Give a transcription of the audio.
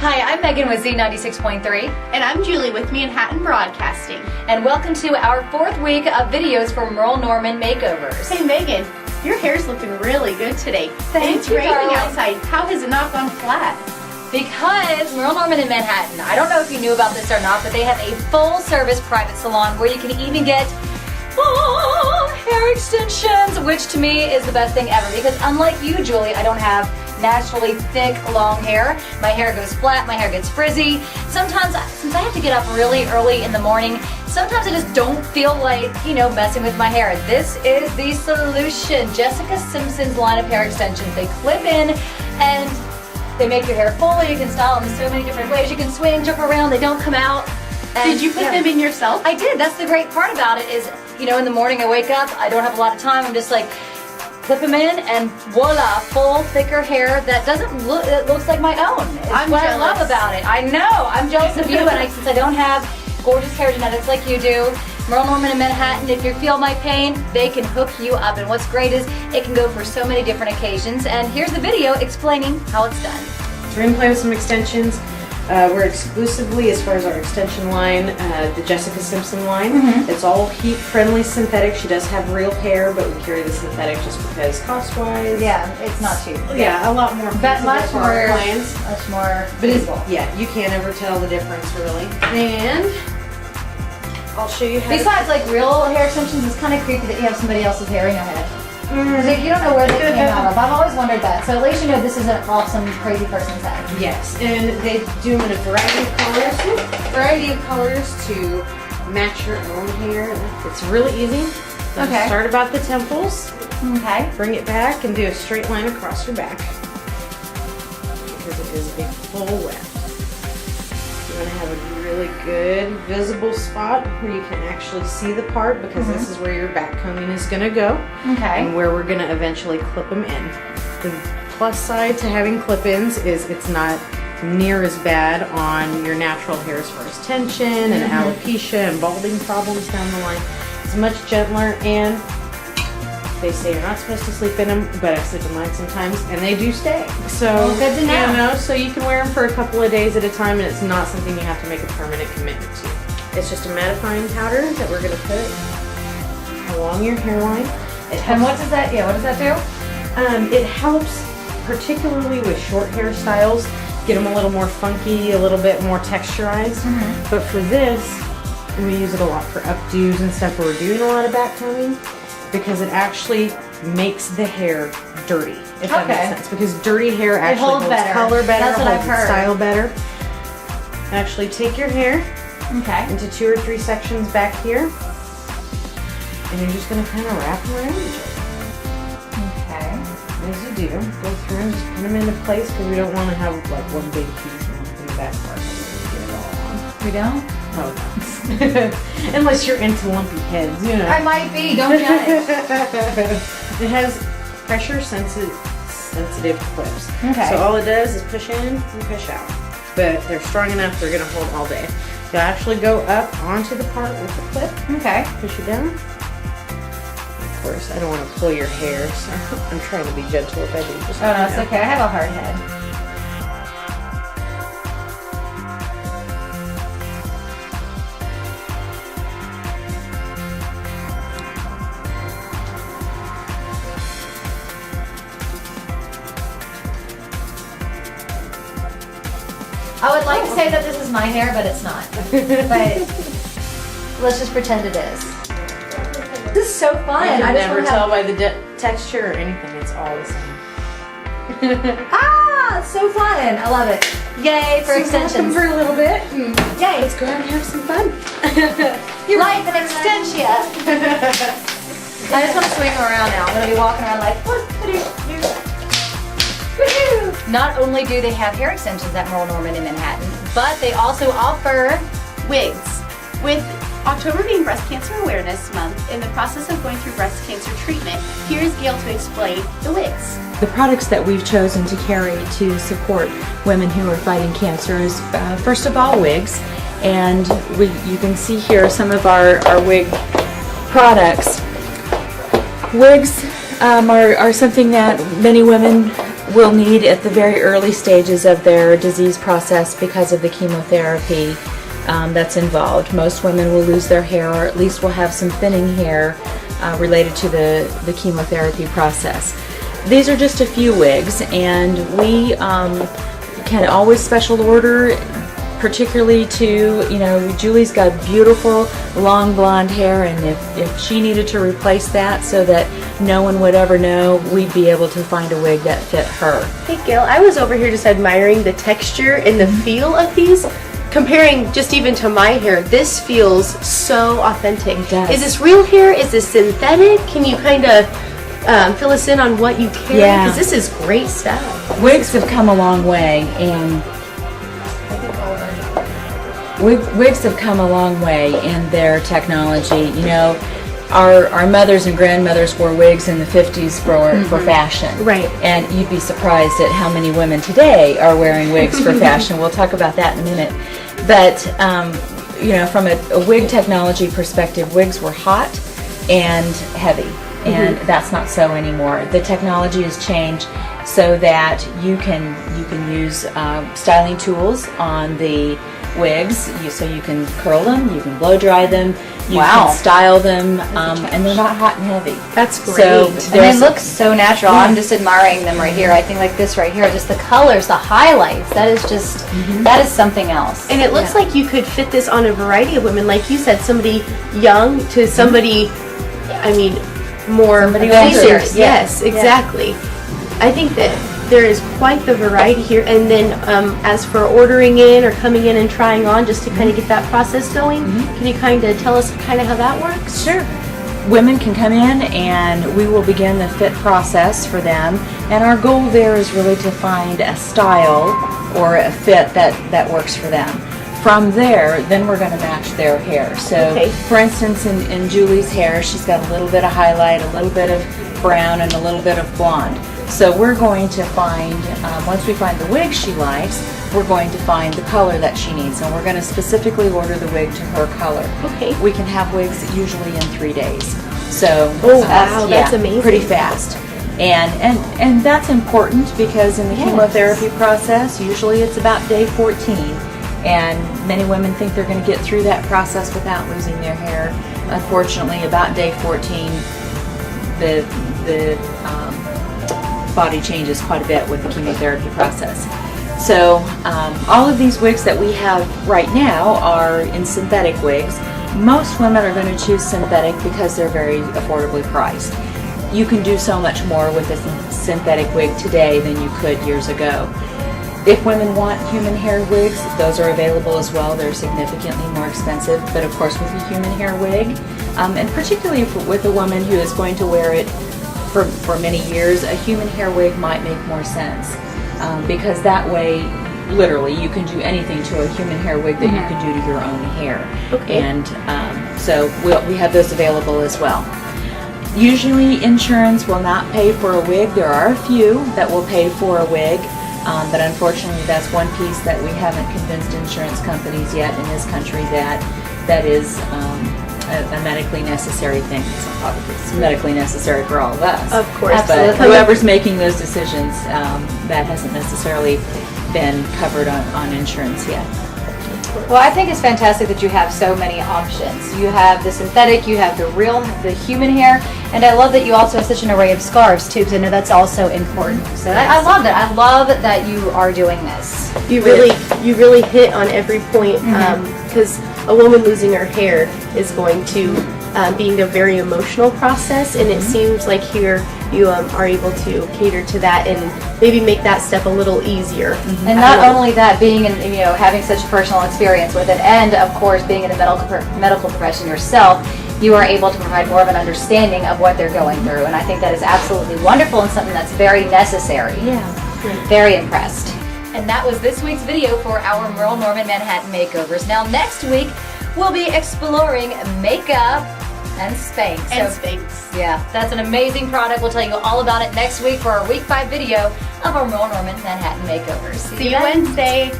Hi, I'm Megan with Z96.3. And I'm Julie with Manhattan Broadcasting. And welcome to our 4th week of videos for Merle-Norman makeovers. Hey Megan, your hair's looking really good today. Thank it's you, raining darling. outside. How has it not gone flat? Because Merle-Norman in Manhattan, I don't know if you knew about this or not, but they have a full-service private salon where you can even get hair extensions, which to me is the best thing ever. Because unlike you, Julie, I don't have naturally thick, long hair. My hair goes flat, my hair gets frizzy. Sometimes, since I have to get up really early in the morning, sometimes I just don't feel like, messing with my hair. This is the solution. Jessica Simpson's line of hair extensions. They clip in and they make your hair full. You can style them so many different ways. You can swing, jump around, they don't come out. And, did you put them in yourself? I did. That's the great part about it is, in the morning I wake up, I don't have a lot of time. I'm just like, clip them in and voila, full, thicker hair that doesn't look, it looks like my own. It's what I love about it. I know, I'm jealous of you, and since I don't have gorgeous hair genetics like you do, Merle-Norman in Manhattan, if you feel my pain, they can hook you up. And what's great is it can go for so many different occasions. And here's the video explaining how it's done. So we're going to play with some extensions. We're exclusively, as far as our extension line, the Jessica Simpson line. It's all heat-friendly synthetic. She does have real hair, but we carry the synthetic just because cost-wise. Yeah, it's not cheap. Yeah, a lot more. But much for more our clients. Much more But visible. yeah, you can't ever tell the difference really. And I'll show you how. Besides, like real hair extensions, it's kind of creepy that you have somebody else's hair in your head. Like, you don't know where they came out of. I've always wondered that. So at least you know this isn't off some crazy person's head. Yes, and they do them in a variety of colors to match your own hair. It's really easy. Okay. Start about the temples. Okay. Bring it back and do a straight line across your back because it is a full weft. You want to have a really good visible spot where you can actually see the part because this is where your back combing is going to go. Okay. And where we're going to eventually clip them in. The plus side to having clip-ins is it's not near as bad on your natural hair as far as tension and alopecia and balding problems down the line. It's much gentler, and they say you're not supposed to sleep in them, but I sleep in mine sometimes, and they do stay. So, good to know. So you can wear them for a couple of days at a time, and it's not something you have to make a permanent commitment to. It's just a mattifying powder that we're going to put along your hairline. And what does that do? It helps, particularly with short hairstyles, get them a little more funky, a little bit more texturized. But for this, we use it a lot for updos and stuff where we're doing a lot of back combing, because it actually makes the hair dirty, if that makes sense. Because dirty hair actually holds color better, That's what I've heard. style better. Actually take your hair into 2 or 3 sections back here, and you're just going to kind of wrap them around each other. As you do, go through and just pin them into place because we don't want to have like one big piece in the back part. Get it all on. We don't? Oh no. Unless you're into lumpy heads, I might be, don't judge. It has pressure sensitive clips. Okay. So all it does is push in and push out. But they're strong enough, they're going to hold all day. You'll actually go up onto the part with the clip. Okay. Push it down. Of course, I don't want to pull your hair, so I'm trying to be gentle if I do. Just Oh no, it's okay. I have a hard head. I would like to say that this is my hair, but it's not. But let's just pretend it is. This is so fun. I can just never wanna tell by the texture or anything. It's all the same. It's so fun. I love it. Yay for extensions. For a little bit. Yay. Let's go out and have some fun. Life and extension. I just want to swing around now. I'm going to be walking around like, woohoo. Not only do they have hair extensions at Merle-Norman in Manhattan, but they also offer Wigs. With October being Breast Cancer Awareness Month, in the process of going through breast cancer treatment, here's Gail to explain the wigs. The products that we've chosen to carry to support women who are fighting cancer is, first of all, wigs. And you can see here some of our wig products. Wigs are something that many women will need at the very early stages of their disease process because of the chemotherapy that's involved. Most women will lose their hair, or at least will have some thinning hair related to the chemotherapy process. These are just a few wigs, and we can always special order, particularly to, Julie's got beautiful long blonde hair, and if she needed to replace that so that no one would ever know, we'd be able to find a wig that fit her. Hey Gail, I was over here just admiring the texture and the feel of these. Comparing just even to my hair, this feels so authentic. It does. Is this real hair? Is this synthetic? Can you kind of fill us in on what you carry? Yeah. Because this is great stuff. Wigs have come a long way, and wigs have come a long way in their technology. Our mothers and grandmothers wore wigs in the 50s for fashion. Right. And you'd be surprised at how many women today are wearing wigs for fashion. We'll talk about that in a minute. But, from a wig technology perspective, wigs were hot and heavy. And that's not so anymore. The technology has changed so that you can use styling tools on the wigs, so you can curl them, you can blow dry them, you can style them, and they're not hot and heavy. That's great. So And they look so natural. I'm just admiring them right here. I think like this right here, just the colors, the highlights, that is just, that is something else. And it looks like you could fit this on a variety of women. Like you said, somebody young to somebody, more Somebody advanced. older. Yes, exactly. I think that there is quite the variety here. And then as for ordering in or coming in and trying on, just to kind of get that process going, can you kind of tell us kind of how that works? Sure. Women can come in and we will begin the fit process for them. And our goal there is really to find a style or a fit that works for them. From there, then we're going to match their hair. So, for instance, in Julie's hair, she's got a little bit of highlight, a little bit of brown, and a little bit of blonde. So we're going to find, once we find the wig she likes, we're going to find the color that she needs. And we're going to specifically order the wig to her color. Okay. We can have wigs usually in 3 days. So, that's amazing. Pretty fast. And that's important because in the chemotherapy process, usually it's about day 14. And many women think they're going to get through that process without losing their hair. Unfortunately, about day 14, the body changes quite a bit with the chemotherapy process. So all of these wigs that we have right now are in synthetic wigs. Most women are going to choose synthetic because they're very affordably priced. You can do so much more with a synthetic wig today than you could years ago. If women want human hair wigs, those are available as well. They're significantly more expensive, but of course with a human hair wig, and particularly with a woman who is going to wear it for many years, a human hair wig might make more sense because that way, literally, you can do anything to a human hair wig that you can do to your own hair. Okay. And so we have those available as well. Usually insurance will not pay for a wig. There are a few that will pay for a wig. But unfortunately, that's one piece that we haven't convinced insurance companies yet in this country that is a medically necessary thing. It's medically necessary for all of us. Of course. But whoever's making those decisions, that hasn't necessarily been covered on insurance yet. Well, I think it's fantastic that you have so many options. You have the synthetic, you have the human hair, and I love that you also have such an array of scarves too, because I know that's also important. So I love that. I love that you are doing this. You really hit on every point because a woman losing her hair is going to be a very emotional process, and it seems like here you are able to cater to that and maybe make that step a little easier. And not only that, being in, having such a personal experience with it, and of course being in the medical profession yourself, you are able to provide more of an understanding of what they're going through, and I think that is absolutely wonderful and something that's very necessary. Yeah. Very impressed. And that was this week's video for our Merle-Norman Manhattan makeovers. Now next week we'll be exploring makeup and Spanx. Yeah, that's an amazing product. We'll tell you all about it next week for our week 5 video of our Merle-Norman Manhattan makeovers. See you Wednesday.